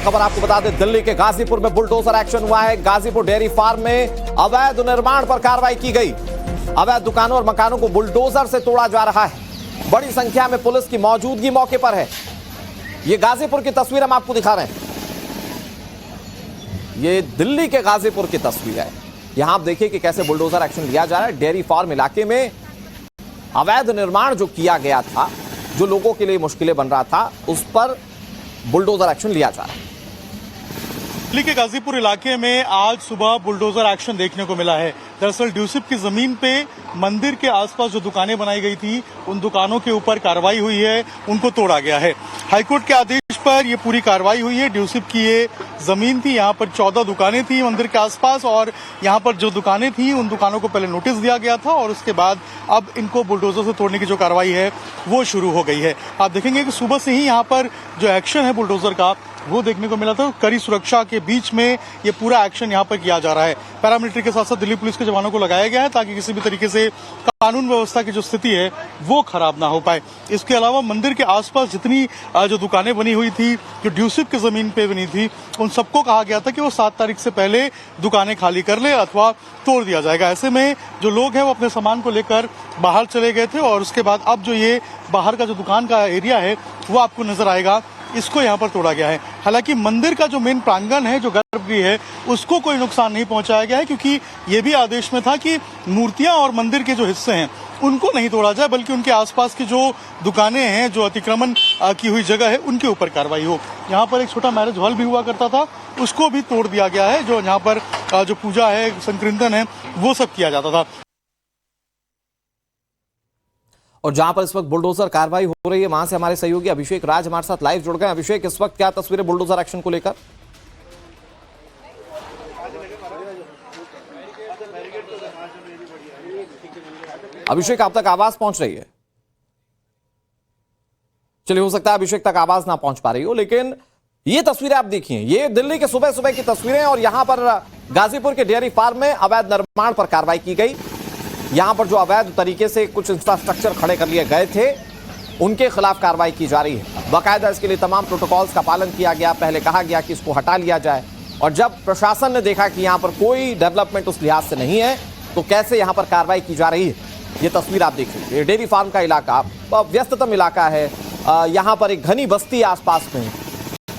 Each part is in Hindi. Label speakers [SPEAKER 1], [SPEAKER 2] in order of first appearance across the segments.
[SPEAKER 1] खबर आपको बता दें, दिल्ली के गाजीपुर में बुलडोजर एक्शन हुआ है। गाजीपुर डेयरी फार्म में अवैध निर्माण पर कार्रवाई की गई। अवैध दुकानों और मकानों को बुलडोजर से तोड़ा जा रहा है। बड़ी संख्या में पुलिस की मौजूदगी मौके पर है। ये गाजीपुर की तस्वीर हम आपको दिखा रहे हैं। ये दिल्ली के गाजीपुर की तस्वीर है। यहां आप देखिए कि कैसे बुलडोजर एक्शन लिया जा रहा है। डेयरी फार्म इलाके में अवैध निर्माण जो किया गया था, जो लोगों के लिए मुश्किलें बन रहा था, उस पर बुलडोजर एक्शन लिया जा रहा है।
[SPEAKER 2] दिल्ली के गाजीपुर इलाके में आज सुबह बुलडोजर एक्शन देखने को मिला है। दरअसल ड्यूसिप की जमीन पे मंदिर के आसपास जो दुकानें बनाई गई थी, उन दुकानों के ऊपर कार्रवाई हुई है, उनको तोड़ा गया है। हाईकोर्ट के आदेश पर ये पूरी कार्रवाई हुई है। ड्यूसिप की ये जमीन थी, यहाँ पर 14 दुकानें थी मंदिर के आसपास, और यहाँ पर जो दुकानें थी उन दुकानों को पहले नोटिस दिया गया था और उसके बाद अब इनको बुलडोजर से तोड़ने की जो कार्रवाई है वो शुरू हो गई है। आप देखेंगे कि सुबह से ही यहाँ पर जो एक्शन है बुलडोजर का वो देखने को मिला था। कड़ी सुरक्षा के बीच में ये पूरा एक्शन यहाँ पर किया जा रहा है। पैरामिलिट्री के साथ साथ दिल्ली पुलिस के जवानों को लगाया गया है ताकि किसी भी तरीके से कानून व्यवस्था की जो स्थिति है वो खराब ना हो पाए। इसके अलावा मंदिर के आसपास जितनी जो दुकानें बनी हुई थी, जो ड्यूसिप की जमीन पे बनी थी, उन सबको कहा गया था कि वो 7 तारीख से पहले दुकानें खाली कर ले अथवा तोड़ दिया जाएगा। ऐसे में जो लोग हैं वो अपने सामान को लेकर बाहर चले गए थे और उसके बाद अब जो ये बाहर का जो दुकान का एरिया है वो आपको नजर आएगा, इसको यहाँ पर तोड़ा गया है। हालांकि मंदिर का जो मेन प्रांगण है, जो गर्भगृह है, उसको कोई नुकसान नहीं पहुंचाया गया है, क्योंकि ये भी आदेश में था कि मूर्तियां और मंदिर के जो हिस्से हैं उनको नहीं तोड़ा जाए, बल्कि उनके आसपास की जो दुकानें हैं, जो अतिक्रमण की हुई जगह है, उनके ऊपर कार्रवाई हो। यहाँ पर एक छोटा मैरिज हॉल भी हुआ करता था, उसको भी तोड़ दिया गया है। जो यहाँ पर जो पूजा है, संकीर्तन है, वो सब किया जाता था।
[SPEAKER 1] और जहां पर इस वक्त बुलडोजर कार्रवाई हो रही है, वहां से हमारे सहयोगी अभिषेक राज हमारे साथ लाइव जुड़ गए। अभिषेक, इस वक्त क्या तस्वीरें बुलडोजर एक्शन को लेकर? अभिषेक, आप तक आवाज पहुंच रही है? चलिए, हो सकता है अभिषेक तक आवाज ना पहुंच पा रही हो, लेकिन ये तस्वीरें आप देखिए, ये दिल्ली के सुबह सुबह की तस्वीरें। और यहां पर गाजीपुर के डेयरी फार्म में अवैध निर्माण पर कार्रवाई की गई। यहां पर जो अवैध तरीके से कुछ इंफ्रास्ट्रक्चर खड़े कर लिए गए थे, उनके खिलाफ कार्रवाई की जा रही है। बाकायदा इसके लिए तमाम प्रोटोकॉल्स का पालन किया गया। पहले कहा गया कि इसको हटा लिया जाए, और जब प्रशासन ने देखा कि यहां पर कोई डेवलपमेंट उस लिहाज से नहीं है, तो कैसे यहां पर कार्रवाई की जा रही है। ये तस्वीर आप देख लीजिए। डेयरी फार्म का इलाका व्यस्ततम इलाका है। यहां पर एक घनी बस्ती आसपास में,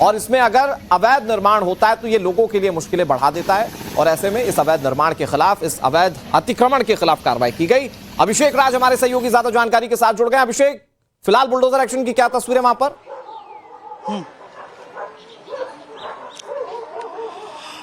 [SPEAKER 1] और इसमें अगर अवैध निर्माण होता है तो ये लोगों के लिए मुश्किलें बढ़ा देता है। और ऐसे में इस अवैध निर्माण के खिलाफ, इस अवैध अतिक्रमण के खिलाफ कार्रवाई की गई। अभिषेक राज हमारे सहयोगी ज्यादा जानकारी के साथ जुड़ गए। अभिषेक, फिलहाल बुलडोजर एक्शन की क्या तस्वीरें वहां पर?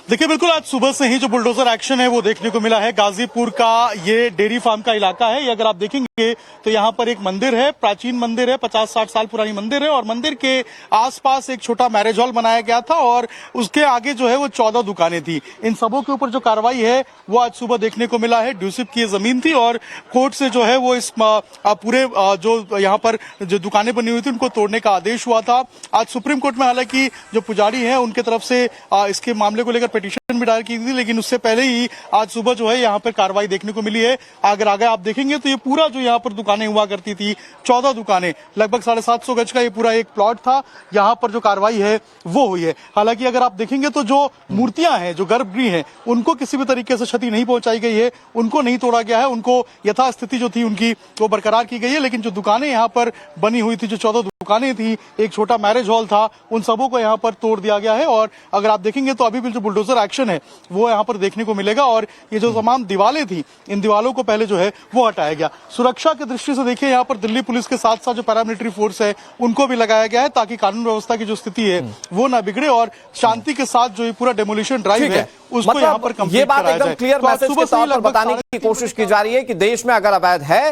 [SPEAKER 2] देखिए, बिल्कुल आज सुबह से ही जो बुलडोजर एक्शन है वो देखने को मिला है। गाजीपुर का ये डेयरी फार्म का इलाका है। ये अगर आप देखेंगे तो यहाँ पर एक मंदिर है, प्राचीन मंदिर है, 50-60 साल पुरानी मंदिर है, और मंदिर के आसपास एक छोटा मैरिज हॉल बनाया गया था, और उसके आगे जो है वो 14 दुकानें थी। इन सबों के ऊपर जो कार्रवाई है वो आज सुबह देखने को मिला है। ड्यूसिप की जमीन थी, और कोर्ट से जो है वो इस पूरे जो यहाँ पर जो दुकानें बनी हुई थी उनको तोड़ने का आदेश हुआ था। आज सुप्रीम कोर्ट में हालांकि जो पुजारी है उनके तरफ से इसके मामले को लेकर पिटीशन भी दायर की थी, लेकिन उससे पहले ही आज सुबह जो है यहाँ पर कार्रवाई देखने को मिली है। अगर आगे आप देखेंगे तो ये पूरा जो यहाँ पर दुकानें हुआ करती थी, 14 दुकानें, लगभग 750 गज का ये पूरा एक प्लॉट था। यहाँ पर जो कार्रवाई है वो हुई है। हालांकि अगर आप देखेंगे तो जो मूर्तियां हैं, जो गर्भगृह हैं, उनको किसी भी तरीके से क्षति नहीं पहुंचाई गई है, उनको नहीं तोड़ा गया है, उनको यथास्थिति जो थी उनकी वो बरकरार की गई है। लेकिन जो दुकानें यहाँ पर बनी हुई थी, जो 14 दुकानें थी, एक छोटा मैरिज हॉल था, उन सबों को यहाँ पर तोड़ दिया गया है। और अगर आप देखेंगे तो अभी भी जो बुलडोजर एक्शन है वो यहाँ पर देखने को मिलेगा। और ये जो तमाम दीवारें थी, इन दीवारों को पहले जो है वो हटाया गया। सुरक्षा की दृष्टि से देखिए, यहाँ पर दिल्ली पुलिस के साथ साथ जो पैरामिलिट्री फोर्स है उनको भी लगाया गया है, ताकि कानून व्यवस्था की जो स्थिति है वो ना बिगड़े, और शांति के साथ जो ये पूरा डेमोलिशन ड्राइव है उसको यहाँ पर कंप्लीट
[SPEAKER 1] ये बात एकदम क्लियर मैसेज के तौर पर बताने की कोशिश की जा रही है कि देश में अगर अवैध है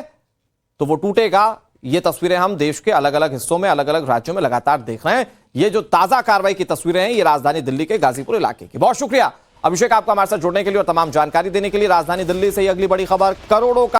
[SPEAKER 1] तो वो टूटेगा। ये तस्वीरें हम देश के अलग अलग हिस्सों में, अलग अलग राज्यों में लगातार देख रहे हैं। ये जो ताजा कार्रवाई की तस्वीरें हैं, ये राजधानी दिल्ली के गाजीपुर इलाके की। बहुत शुक्रिया अभिषेक आपका हमारे साथ जुड़ने के लिए और तमाम जानकारी देने के लिए। राजधानी दिल्ली से ही अगली बड़ी खबर, करोड़ों का